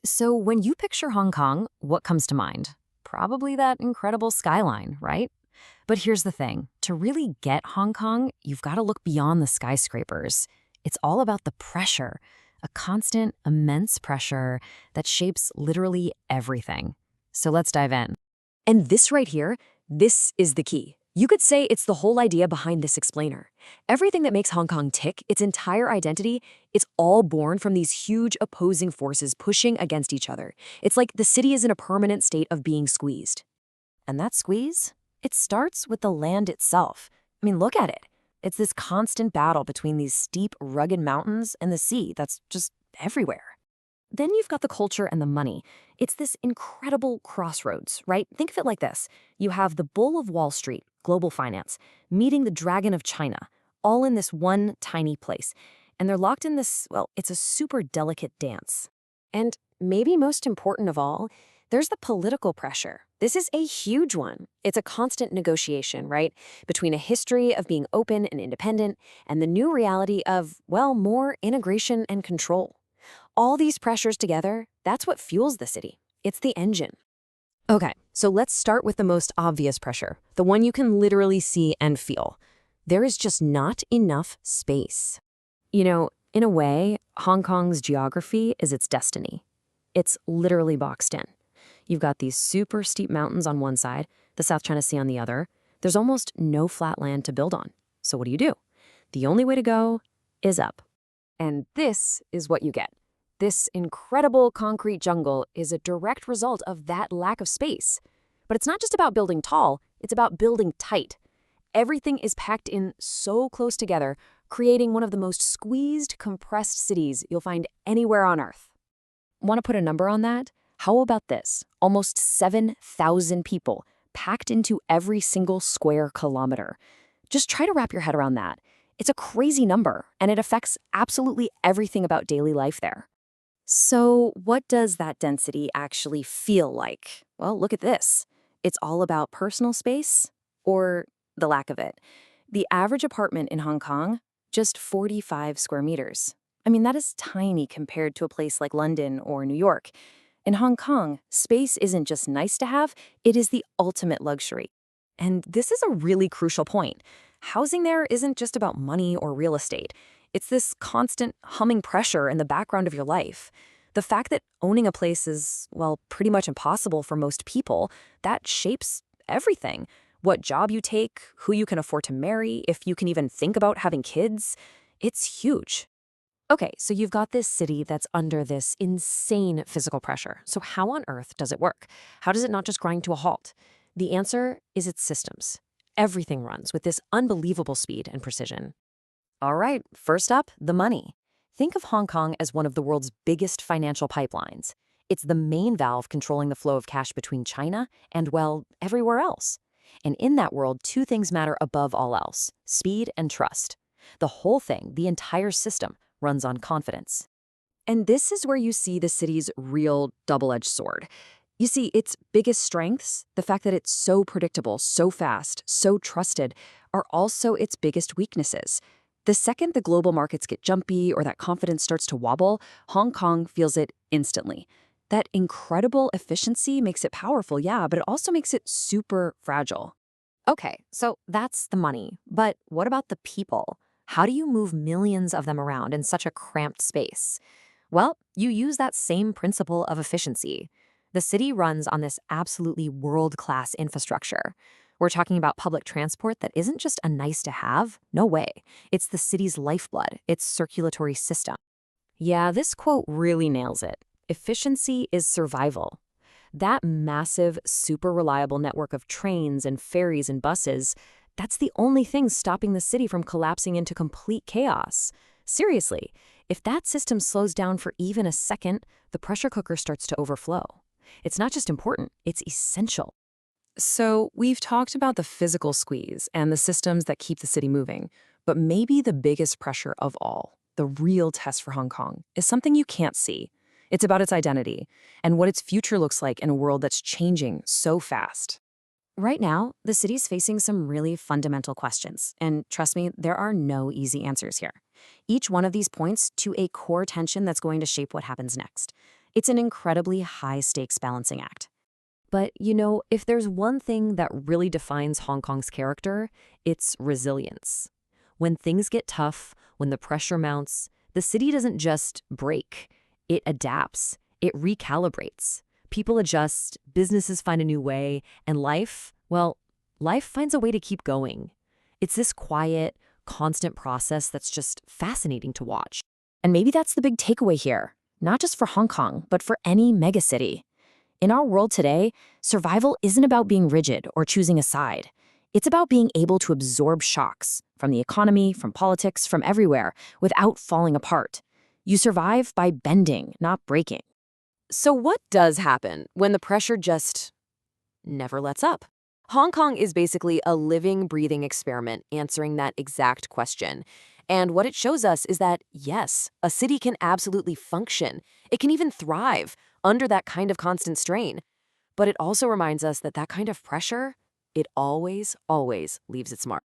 So when you picture Hong Kong, what comes to mind? Probably that incredible skyline, right? But here's the thing. To really get Hong Kong, you've got to look beyond the skyscrapers. It's all about the pressure, a constant, immense pressure that shapes literally everything. So let's dive in. And this right here, this is the key. You could say it's the whole idea behind this explainer. Everything that makes Hong Kong tick, its entire identity, it's all born from these huge opposing forces pushing against each other. It's like the city is in a permanent state of being squeezed. And that squeeze? It starts with the land itself. I mean, look at it. It's this constant battle between these steep, rugged mountains and the sea that's just everywhere. Then you've got the culture and the money. It's this incredible crossroads, right? Think of it like this. You have the bull of Wall Street, global finance, meeting the dragon of China, all in this one tiny place. And they're locked in this, well, it's a super delicate dance. And maybe most important of all, there's the political pressure. This is a huge one. It's a constant negotiation, right? Between a history of being open and independent and the new reality of, well, more integration and control. All these pressures together, that's what fuels the city. It's the engine. Okay, so let's start with the most obvious pressure, the one you can literally see and feel. There is just not enough space. You know, in a way, Hong Kong's geography is its destiny. It's literally boxed in. You've got these super steep mountains on one side, the South China Sea on the other. There's almost no flat land to build on. So what do? The only way to go is up. And this is what you get. This incredible concrete jungle is a direct result of that lack of space. But it's not just about building tall, it's about building tight. Everything is packed in so close together, creating one of the most squeezed, compressed cities you'll find anywhere on Earth. Want to put a number on that? How about this? Almost 7,000 people packed into every single square kilometer. Just try to wrap your head around that. It's a crazy number, and it affects absolutely everything about daily life there. So what does that density actually feel like? Well, look at this. It's all about personal space or the lack of it. The average apartment in Hong Kong, just 45 square meters. I mean, that is tiny compared to a place like London or New York. In Hong Kong, space isn't just nice to have, it is the ultimate luxury. And this is a really crucial point. Housing there isn't just about money or real estate. It's this constant humming pressure in the background of your life. The fact that owning a place is, well, pretty much impossible for most people, that shapes everything. What job you take, who you can afford to marry, if you can even think about having kids, it's huge. Okay, so you've got this city that's under this insane physical pressure. So how on earth does it work? How does it not just grind to a halt? The answer is its systems. Everything runs with this unbelievable speed and precision. All right, first up, the money. Think of Hong Kong as one of the world's biggest financial pipelines. It's the main valve controlling the flow of cash between China and, well, everywhere else. And in that world, two things matter above all else: speed and trust. The whole thing, the entire system, runs on confidence. And this is where you see the city's real double-edged sword. You see, its biggest strengths, the fact that it's so predictable, so fast, so trusted, are also its biggest weaknesses. The second the global markets get jumpy or that confidence starts to wobble, Hong Kong feels it instantly. That incredible efficiency makes it powerful, yeah, but it also makes it super fragile. Okay, so that's the money. But what about the people? How do you move millions of them around in such a cramped space? Well, you use that same principle of efficiency. The city runs on this absolutely world-class infrastructure. We're talking about public transport that isn't just a nice to have. No way. It's the city's lifeblood, its circulatory system. Yeah, this quote really nails it. Efficiency is survival. That massive, super reliable network of trains and ferries and buses, that's the only thing stopping the city from collapsing into complete chaos. Seriously, if that system slows down for even a second, the pressure cooker starts to overflow. It's not just important, it's essential. So we've talked about the physical squeeze and the systems that keep the city moving, but maybe the biggest pressure of all, the real test for Hong Kong, is something you can't see. It's about its identity and what its future looks like in a world that's changing so fast. Right now, the city's facing some really fundamental questions, and trust me, there are no easy answers here. Each one of these points to a core tension that's going to shape what happens next. It's an incredibly high-stakes balancing act. But, if there's one thing that really defines Hong Kong's character, it's resilience. When things get tough, when the pressure mounts, the city doesn't just break. It adapts. It recalibrates. People adjust, businesses find a new way, and life finds a way to keep going. It's this quiet, constant process that's just fascinating to watch. And maybe that's the big takeaway here, not just for Hong Kong, but for any megacity. In our world today, survival isn't about being rigid or choosing a side. It's about being able to absorb shocks from the economy, from politics, from everywhere, without falling apart. You survive by bending, not breaking. So what does happen when the pressure just never lets up? Hong Kong is basically a living, breathing experiment answering that exact question. And what it shows us is that, yes, a city can absolutely function. It can even thrive under that kind of constant strain. But it also reminds us that that kind of pressure, it always, always leaves its mark.